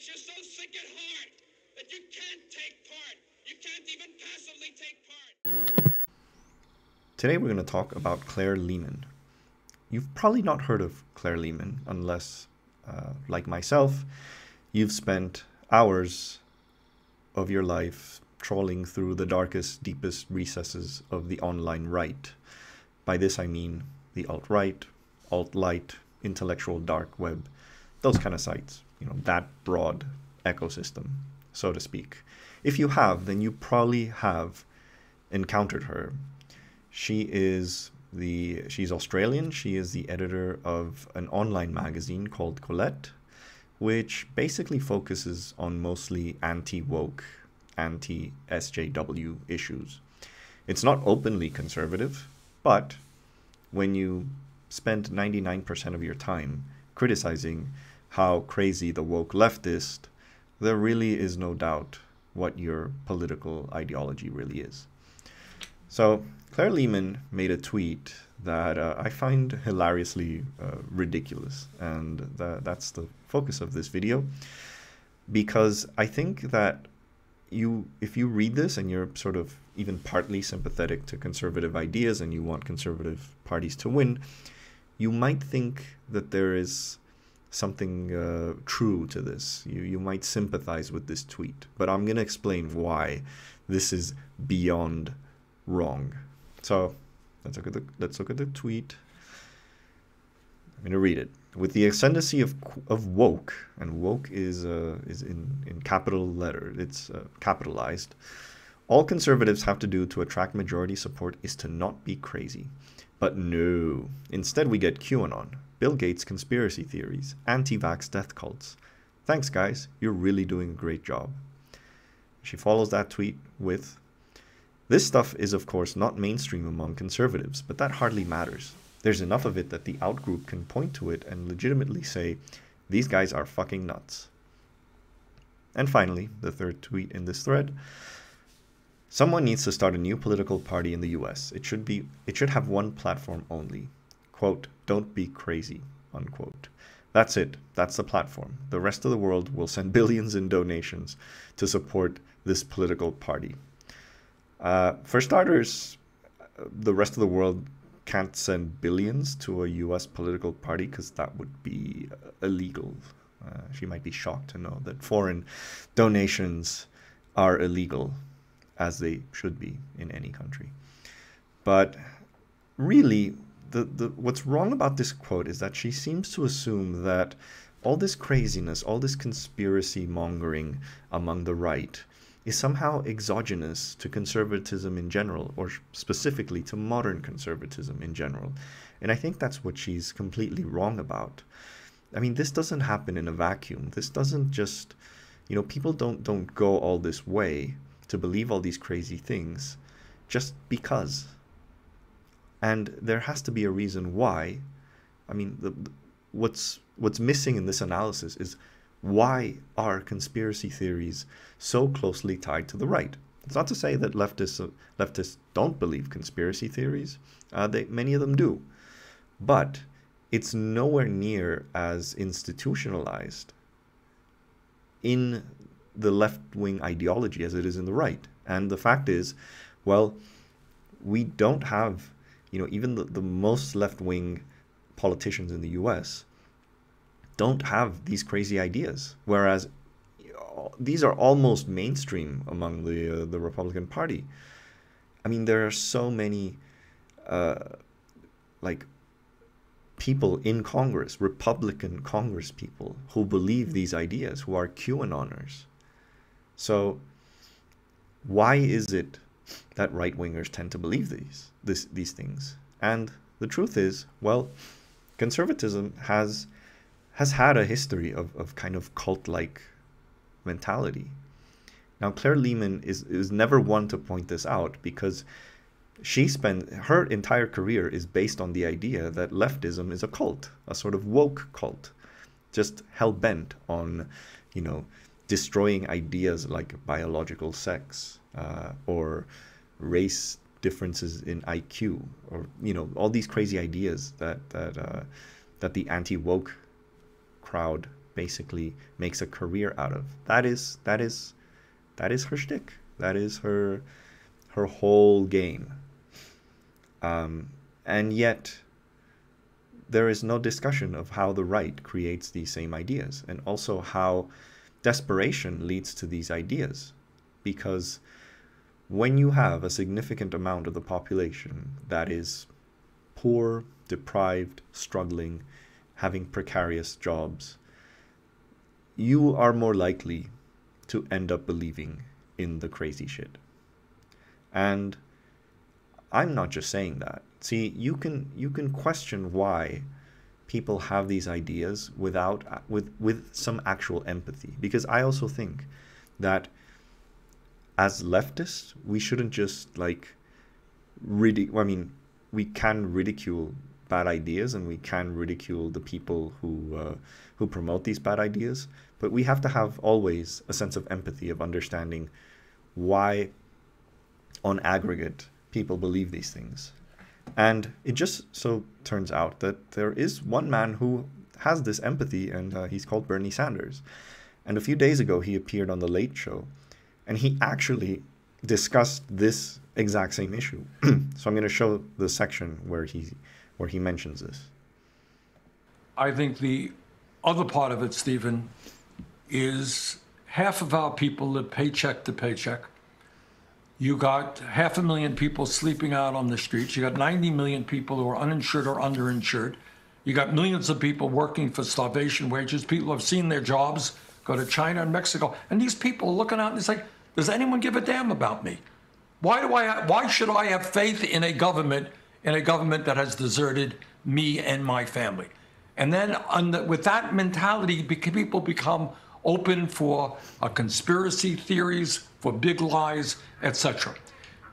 you're so sick at heart that you can't take part. You can't even passively take part. Today we're going to talk about Claire Lehmann. You've probably not heard of Claire Lehmann unless, like myself, you've spent hours of your life trawling through the darkest, deepest recesses of the online right. By this I mean the alt-right, alt-lite, intellectual dark web, those kind of sites, that broad ecosystem, so to speak. If you have, then you probably have encountered her. She's Australian. She is the editor of an online magazine called Quillette, which basically focuses on mostly anti-woke, anti-SJW issues. It's not openly conservative, but when you spend 99% of your time criticizing how crazy the woke left is, there really is no doubt what your political ideology really is. So Claire Lehmann made a tweet that I find hilariously ridiculous, and that's the focus of this video, because I think that if you read this and you're sort of even partly sympathetic to conservative ideas and you want conservative parties to win, you might think that there is something true to this. You might sympathize with this tweet, but I'm going to explain why this is beyond wrong. So let's look at the tweet. I'm going to read it. With the ascendancy of woke, and woke is in capital letter, it's capitalized. All conservatives have to do to attract majority support is to not be crazy. But no, instead we get QAnon, Bill Gates conspiracy theories, anti-vax death cults. Thanks guys, you're really doing a great job. She follows that tweet with, this stuff is of course not mainstream among conservatives, but that hardly matters. There's enough of it that the outgroup can point to it and legitimately say, these guys are fucking nuts. And finally, the third tweet in this thread, someone needs to start a new political party in the US. It should have one platform only. Quote, don't be crazy, unquote. That's it. That's the platform. The rest of the world will send billions in donations to support this political party. For starters, the rest of the world can't send billions to a US political party because that would be illegal. She might be shocked to know that foreign donations are illegal, as they should be in any country. But really, what's wrong about this quote is that she seems to assume that all this craziness, all this conspiracy mongering among the right is somehow exogenous to conservatism in general, or specifically to modern conservatism in general. And I think that's what she's completely wrong about. I mean, this doesn't happen in a vacuum. This doesn't just, people don't go all this way to believe all these crazy things just because. And there has to be a reason why. I mean, what's missing in this analysis is, why are conspiracy theories so closely tied to the right? It's not to say that leftists don't believe conspiracy theories. Many of them do. But it's nowhere near as institutionalized in the left-wing ideology as it is in the right. And the fact is, well, we don't have, even the most left-wing politicians in the US don't have these crazy ideas, whereas these are almost mainstream among the Republican Party. I mean, there are so many people in Congress, Republican Congress people, who believe these ideas, who are QAnoners. So why is it that right-wingers tend to believe these things? And the truth is, well, conservatism has had a history of kind of cult-like mentality. Now, Claire Lehmann is never one to point this out, because her entire career is based on the idea that leftism is a cult, a sort of woke cult, just hell-bent on, destroying ideas like biological sex or race differences in IQ, or all these crazy ideas that the anti-woke crowd basically makes a career out of. That is her shtick. That is her whole game. And yet there is no discussion of how the right creates these same ideas, and also how desperation leads to these ideas. Because when you have a significant amount of the population that is poor, deprived, struggling, having precarious jobs, you are more likely to end up believing in the crazy shit. And I'm not just saying that. See, you can question why people have these ideas with some actual empathy. Because I also think that as leftists, we shouldn't just like we can ridicule bad ideas, and we can ridicule the people who promote these bad ideas, but we have to have always a sense of empathy, of understanding why on aggregate people believe these things. And it just so turns out that there is one man who has this empathy, and he's called Bernie Sanders. And a few days ago he appeared on The Late Show, and he actually discussed this exact same issue. So I'm going to show the section where he mentions this. I think the other part of it, Stephen, is half of our people live paycheck to paycheck. You got 500,000 people sleeping out on the streets. You got 90 million people who are uninsured or underinsured. You got millions of people working for starvation wages. People have seen their jobs go to China and Mexico. And these people are looking out and it's like, does anyone give a damn about me? Why should I have faith in a government that has deserted me and my family? And then with that mentality, people become open for conspiracy theories, for big lies, etc.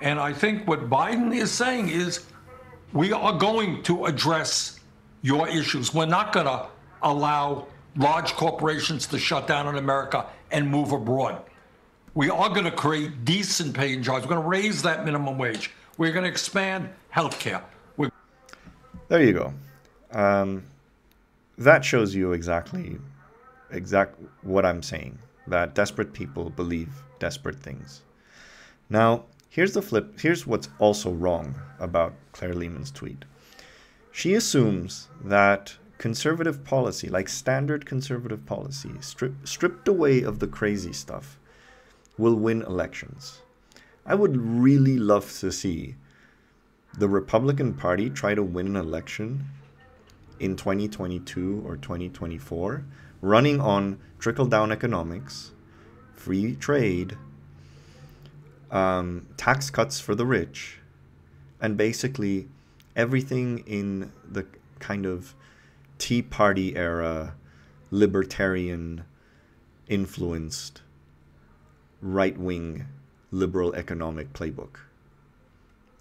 And I think what Biden is saying is, we are going to address your issues. We're not going to allow large corporations to shut down in America and move abroad. We are going to create decent paying jobs. We're going to raise that minimum wage. We're going to expand healthcare. There you go. That shows you exact what I'm saying, that desperate people believe desperate things. Now, here's the flip. Here's what's also wrong about Claire Lehmann's tweet. She assumes that conservative policy, like standard conservative policy, stripped away of the crazy stuff, will win elections. I would really love to see the Republican Party try to win an election in 2022 or 2024, running on trickle-down economics, free trade, tax cuts for the rich, and basically everything in the kind of Tea Party era, libertarian influenced, right-wing liberal economic playbook.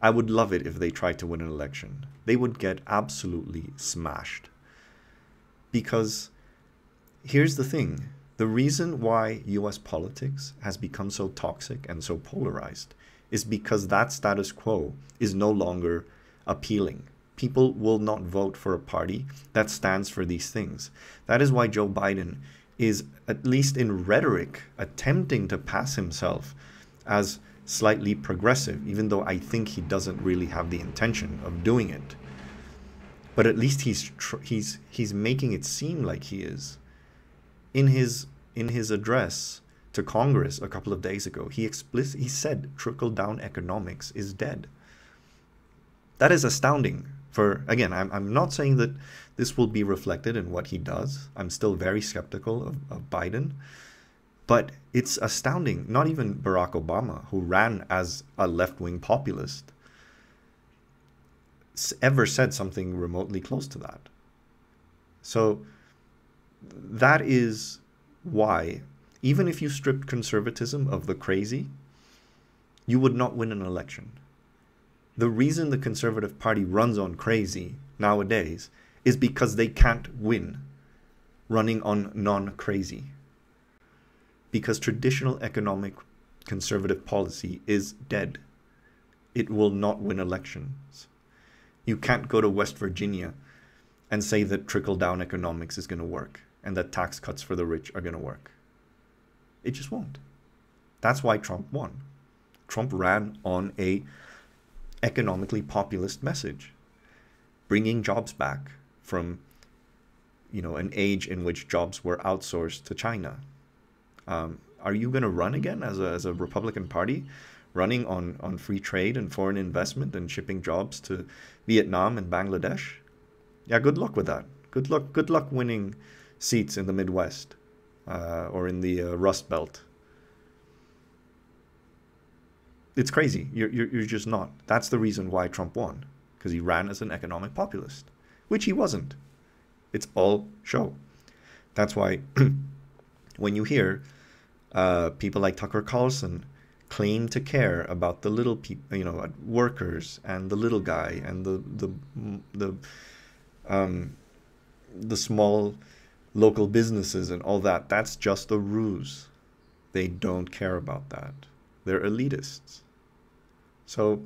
I would love it if they tried to win an election. They would get absolutely smashed. Because here's the thing. The reason why US politics has become so toxic and so polarized is because that status quo is no longer appealing. People will not vote for a party that stands for these things. That is why Joe Biden is, at least in rhetoric, attempting to pass himself as slightly progressive, even though I think he doesn't really have the intention of doing it. But at least he's making it seem like he is. In his address to Congress a couple of days ago, he said trickle-down economics is dead. That is astounding. Again, I'm not saying that this will be reflected in what he does. I'm still very skeptical of Biden. But it's astounding. Not even Barack Obama, who ran as a left-wing populist, ever said something remotely close to that. So that is why, even if you stripped conservatism of the crazy, you would not win an election. The reason the Conservative Party runs on crazy nowadays is because they can't win running on non-crazy. Because traditional economic conservative policy is dead. It will not win elections. You can't go to West Virginia and say that trickle-down economics is going to work. and that tax cuts for the rich are going to work. It just won't. That's why Trump won. Trump ran on a economically populist message, bringing jobs back from, an age in which jobs were outsourced to China. Are you going to run again as a Republican Party, running on free trade and foreign investment and shipping jobs to Vietnam and Bangladesh? Yeah, good luck with that. Good luck winning seats in the Midwest or in the Rust Belt. It's crazy. You're just not. That's the reason why Trump won, because he ran as an economic populist, which he wasn't. It's all show. That's why when you hear people like Tucker Carlson claim to care about the little people, workers and the little guy and the small local businesses and all that, that's just a ruse. They don't care about that. They're elitists. So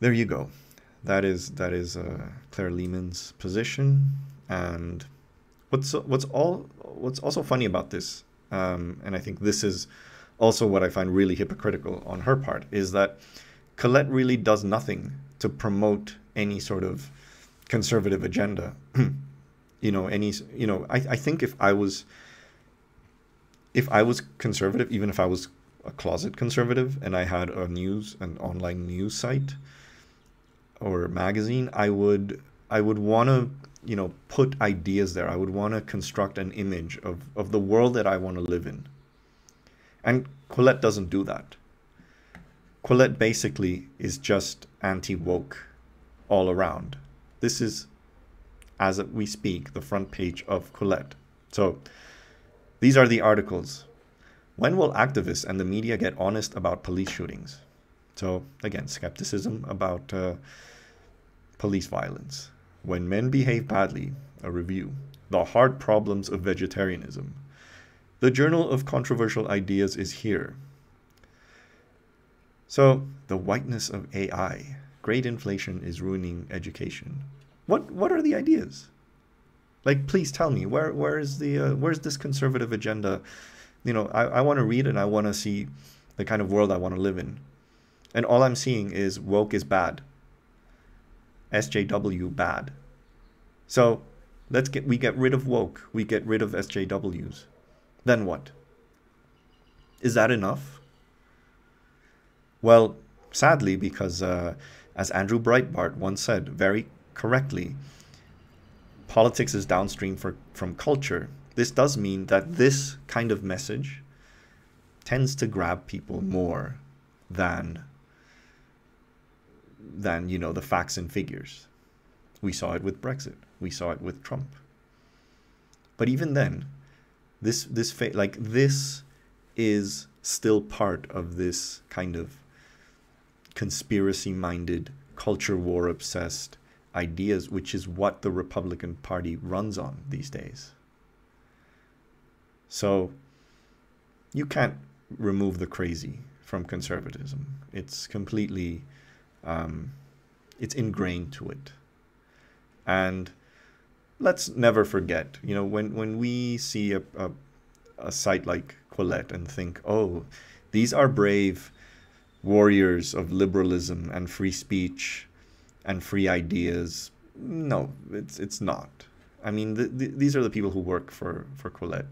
there you go. That is Claire Lehmann's position. And what's also funny about this, and I think this is also what I find really hypocritical on her part, is that Quillette really does nothing to promote any sort of conservative agenda. I think if I was conservative, even if I was a closet conservative and I had an online news site or magazine, I would want to, put ideas there. I would want to construct an image of the world that I want to live in. And Quillette doesn't do that. Quillette basically is just anti-woke all around. This is, as we speak, the front page of Quillette. So these are the articles. When will activists and the media get honest about police shootings? So again, skepticism about police violence. When men behave badly, a review. The hard problems of vegetarianism. The Journal of Controversial Ideas is here. So the whiteness of AI. Great inflation is ruining education. What are the ideas? Like, please tell me, where's this conservative agenda? I want to read and I want to see the kind of world I want to live in. And all I'm seeing is woke is bad. SJW bad. So we get rid of woke. We get rid of SJWs. Then what? Is that enough? Well, sadly, because as Andrew Breitbart once said very correctly, politics is downstream from culture. This does mean that this kind of message tends to grab people more than the facts and figures. We saw it with Brexit. We saw it with Trump. But even then, this is still part of this kind of conspiracy-minded, culture war-obsessed ideas, which is what the Republican Party runs on these days. So you can't remove the crazy from conservatism. It's completely, it's ingrained to it. And let's never forget, when we see a site like Quillette and think, oh, these are brave warriors of liberalism and free speech and free ideas. No, it's not. I mean, these are the people who work for Quillette.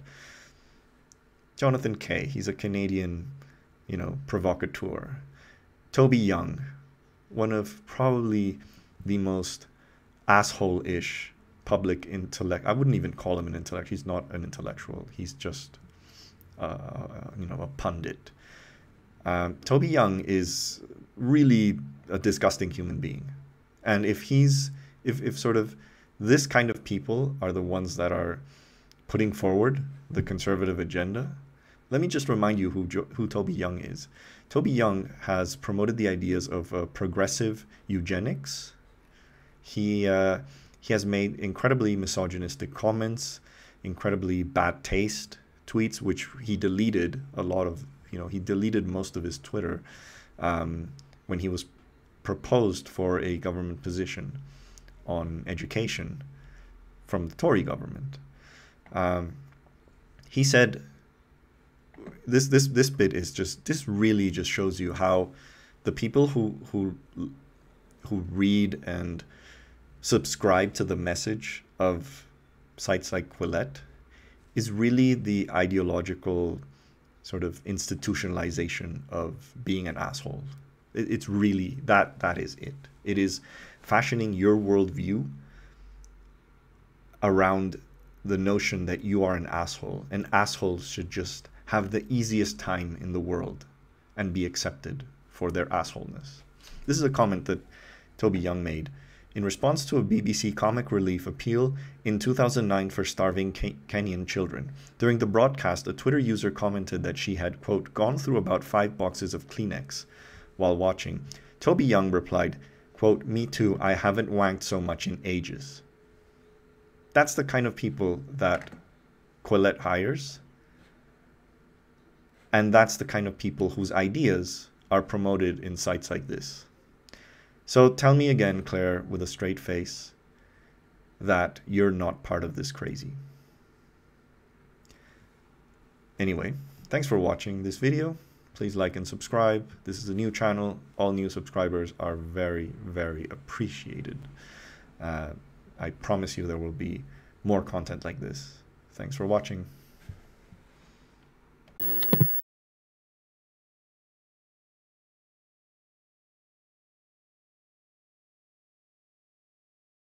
Jonathan Kay, he's a Canadian, provocateur. Toby Young, one of probably the most asshole-ish public intellect. I wouldn't even call him an intellect. He's not an intellectual. He's just, a pundit. Toby Young is really a disgusting human being. And if sort of this kind of people are the ones that are putting forward the conservative agenda, let me just remind you who Toby Young is. Toby Young has promoted the ideas of progressive eugenics. He has made incredibly misogynistic comments, incredibly bad taste tweets, which he deleted a lot of. He deleted most of his Twitter when he was proposed for a government position on education from the Tory government. He said, this bit is just, this really just shows you how the people who read and subscribe to the message of sites like Quillette is really the ideological sort of institutionalization of being an asshole. It's really, that is it. It is fashioning your worldview around the notion that you are an asshole, and assholes should just have the easiest time in the world and be accepted for their assholeness. This is a comment that Toby Young made in response to a BBC comic relief appeal in 2009 for starving Kenyan children. During the broadcast, a Twitter user commented that she had, quote, gone through about 5 boxes of Kleenex while watching. Toby Young replied, quote, me too, I haven't wanked so much in ages. That's the kind of people that Quillette hires. And that's the kind of people whose ideas are promoted in sites like this. So tell me again, Claire, with a straight face, that you're not part of this crazy. Anyway, thanks for watching this video. Please like and subscribe. This is a new channel. All new subscribers are very, very appreciated. I promise you there will be more content like this. Thanks for watching.